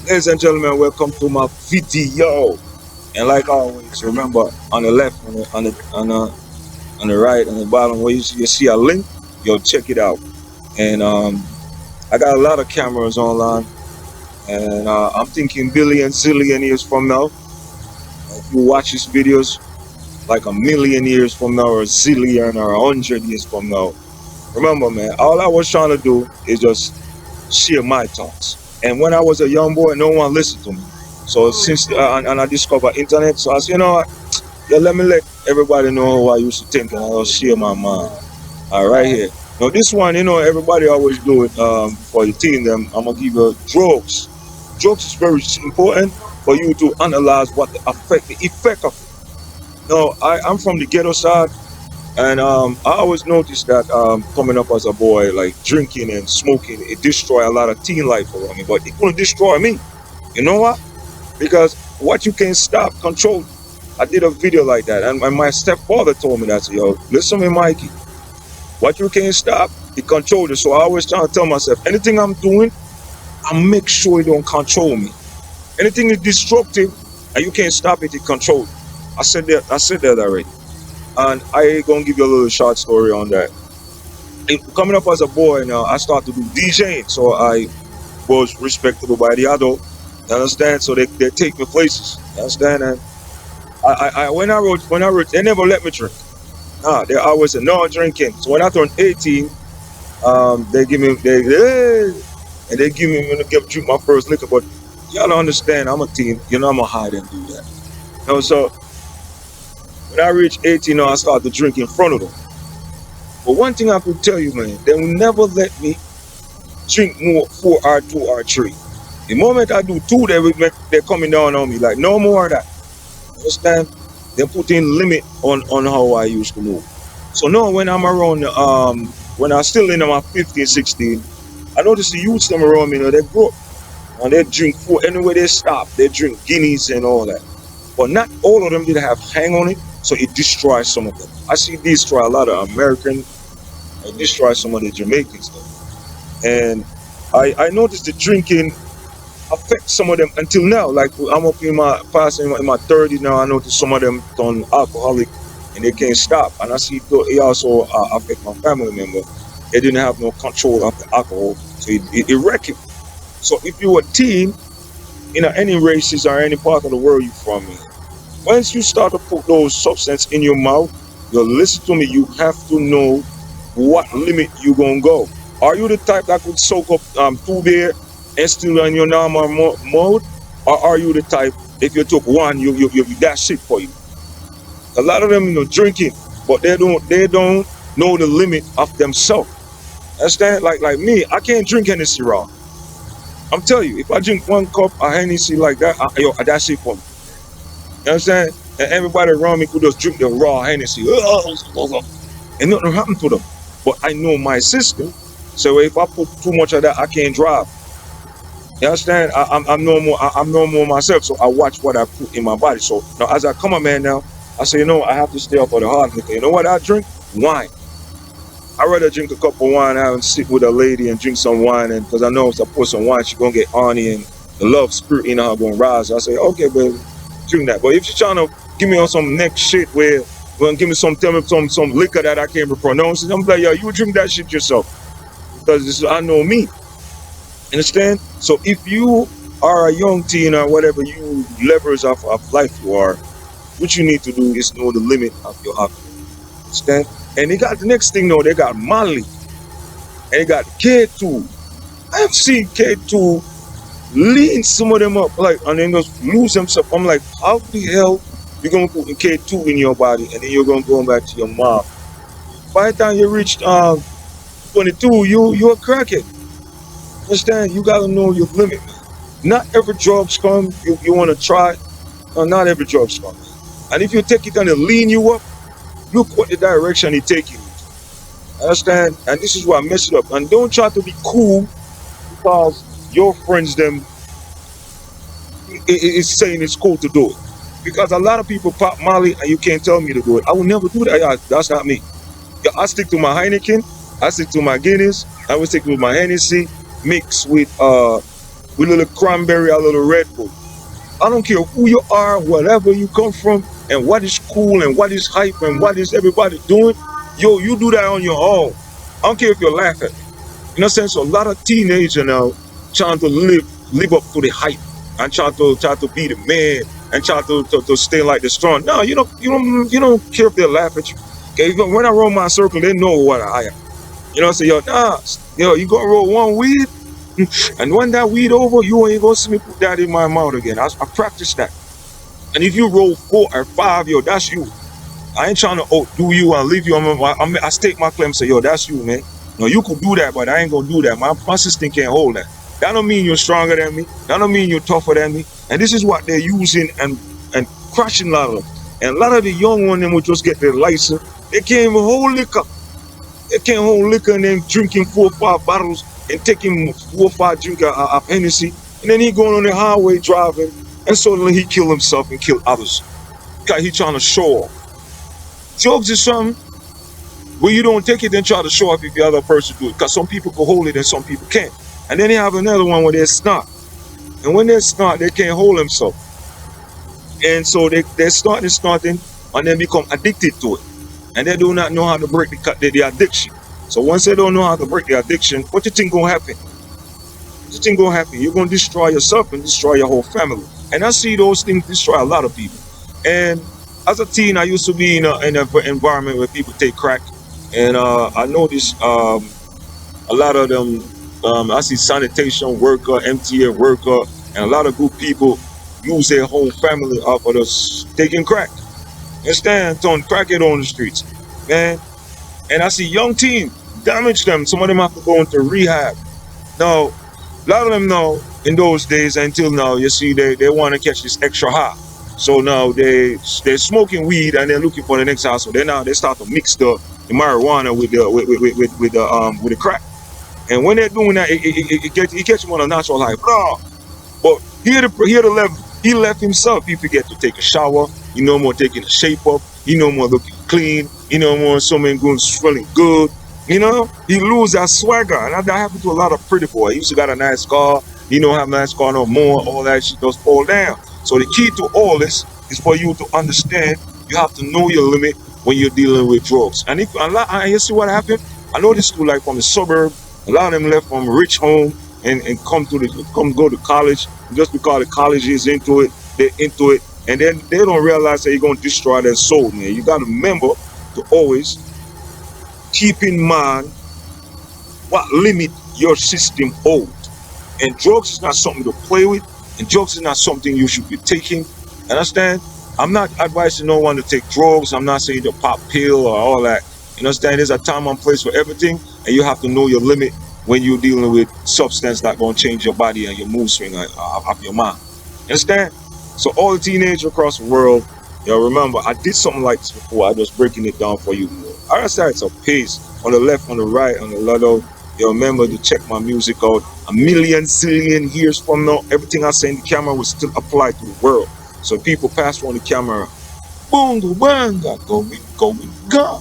Ladies and gentlemen, welcome to my video. And like always, remember on the left, on the right, on the bottom, where you see a link, yo, check it out. And I got a lot of cameras online, and I'm thinking billion, zillion years from now, if you watch these videos, like a million years from now, or a zillion, or 100 years from now. Remember, man, all I was trying to do is just share my thoughts. And when I was a young boy, no one listened to me. So since and I discovered internet, so I said, you know what? Yeah, let me let everybody know how I used to think, and I'll share my mind. All right, here. Now this one, everybody always do it for the team. Them, I'm gonna give you drugs. Drugs is very important for you to analyze what the effect of it. No, I'm from the ghetto side, and I always noticed that coming up as a boy, like drinking and smoking, it destroy a lot of teen life around me. But it couldn't destroy me. You know what? Because what you can stop, control. I did a video like that, and my stepfather told me that. So, yo, listen to me, Mikey. What you can stop, it control you. So I always try to tell myself, anything I'm doing, I make sure it don't control me. Anything is destructive, and you can't stop it, it control you. I said that already. And I gonna give you a little short story on that. Coming up as a boy now, I started to do DJing, so I was respectable by the adult. You understand? So they take me places. You understand? And when I wrote, they never let me drink. They always said no drinking. So when I turned 18, they give me and they give me when I drink my first liquor. But y'all don't understand, I'm a teen. I'm gonna hide and do that. So when I reached 18, I started to drink in front of them. But one thing I could tell you, man, they will never let me drink more 4 or 2 or 3. The moment I do 2, they're coming down on me like no more of that. Understand? They put in limit on how I used to move. So now when I'm around, when I'm still in my 15, 16, I notice the youths them around me, they grow up and they drink 4. Anywhere they stop, they drink Guineas and all that. But not all of them did have hang on it, so it destroys some of them. I see it destroy a lot of American, it destroys some of the Jamaicans. And I noticed the drinking affects some of them until now. Like I'm up in my past in my 30s now, I notice some of them turn alcoholic and they can't stop. And I see it also affect my family member. They didn't have no control of the alcohol, so it wrecked him. So if you're a teen, any races or any part of the world you're from, once you start to put those substances in your mouth, you listen to me, you have to know what limit you're gonna go. Are you the type that could soak up 2 beer and still in your normal mode? Or are you the type, if you took 1, you that's it for you? A lot of them, drinking, but they don't know the limit of themselves. Understand? Like me, I can't drink Hennessy raw. I'm telling you, if I drink 1 cup of Hennessy like that, that's it for me. You understand? And everybody around me could just drink the raw Hennessy. And nothing happened to them. But I know my system. So if I put too much of that, I can't drive. You understand? I'm no more myself. So I watch what I put in my body. So now as I come a man now, I say, I have to stay up for the hard liquor. You know what I drink? Wine. I'd rather drink a cup of wine and sit with a lady and drink some wine, and because I know if I pour some wine, she's gonna get horny and the love spirit in her gonna rise. I say, okay, baby, drink that. But if you're trying to give me on some next shit where give me some liquor that I can't pronounce, I'm like, yo, you drink that shit yourself. Because I know me. Understand? So if you are a young teen or whatever you levels of life you are, what you need to do is know the limit of your alcohol. Understand? And they got the next thing though, they got Molly. And they got K2. I have seen K2 lean some of them up, and then just lose themselves. I'm like, how the hell you gonna put K2 in your body and then you're gonna go back to your mom? By the time you reach 22, you're a crackhead. Understand? You gotta know your limit, man. Not every drugs come, you wanna try. No, not every drugs come. And if you take it and it lean you up, look what the direction it taking you. Understand? And this is why I mess it up. And don't try to be cool because your friends them is saying it's cool to do it. Because a lot of people pop Molly and you can't tell me to do it. I will never do that. Yeah, that's not me. Yeah, I stick to my Heineken, I stick to my Guinness, I will stick with my Hennessy mixed with with a little cranberry, a little Red Bull. I don't care who you are, whatever you come from, and what is cool and what is hype and what is everybody doing. Yo, you do that on your own. I don't care if you're laughing. In a sense, a lot of teenagers now trying to live up to the hype and try to be the man and try to stay like the strong. No, you don't care if they laugh at you. Okay, when I roll my circle, they know what I am. Say, yo, you gonna roll one weed, and when that weed over, you ain't gonna see me put that in my mouth again. I practice that. And if you roll 4 or 5, yo, that's you. I ain't trying to outdo you and leave you. I stake my claim, say, yo, that's you, man. No, you could do that, but I ain't gonna do that. My system can't hold that. That don't mean you're stronger than me. That don't mean you're tougher than me. And this is what they're using and crushing a lot of them. And a lot of the young ones, them will just get their license. They can't even hold liquor. They can't hold liquor and then drinking 4 or 5 bottles and taking 4 or 5 drinks of Hennessy. And then he going on the highway driving, and suddenly he kill himself and kill others. Because he trying to show off. Drugs is something where you don't take it and try to show off if the other person do it. Because some people can hold it and some people can't. And then you have another one where they're snot. And when they're snot, they can't hold themselves. And so they start snorting and then become addicted to it. And they do not know how to break the addiction. So once they don't know how to break the addiction, what you think gonna happen? What you think gonna happen? You're gonna destroy yourself and destroy your whole family. And I see those things destroy a lot of people. And as a teen, I used to be in an environment where people take crack. And I noticed a lot of them, I see sanitation worker, MTA worker, and a lot of good people use their whole family off of us taking crack. Understand? Throwing crackhead on the streets, man. And I see young teens damage them. Some of them have to go into rehab. Now, a lot of them now, in those days until now, you see, they want to catch this extra high. So now they're smoking weed and they're looking for the next high. So they start to mix the marijuana with the crack. And when they're doing that, it gets them on a natural high. But here the level. He left himself. He forget to take a shower. He no more taking a shape up. He no more looking clean. He no more something going smelling good. He lose that swagger. And that happened to a lot of pretty boys. He used to got a nice car. He don't have a nice car no more. All that shit just fall down. So the key to all this is for you to understand. You have to know your limit when you're dealing with drugs. And you see what happened? I know this school, like from the suburb. A lot of them left from a rich home and come go to college. Just because the college is into it, they're into it, and then they don't realize that you're going to destroy their soul, man. You got to remember to always keep in mind what limit your system holds. And drugs is not something to play with, and drugs is not something you should be taking. Understand? I'm not advising no one to take drugs. I'm not saying to pop pill or all that. You understand? There's a time and place for everything, and you have to know your limit when you're dealing with substance that gonna change your body and your mood swing of your mind. Understand? So all the teenagers across the world, remember, I did something like this before. I was breaking it down for you. I started it's a pace on the left, on the right, on the left. Remember to check my music out. A million, zillion years from now, everything I say in the camera will still apply to the world. So people pass on the camera, boom, bang, go, God.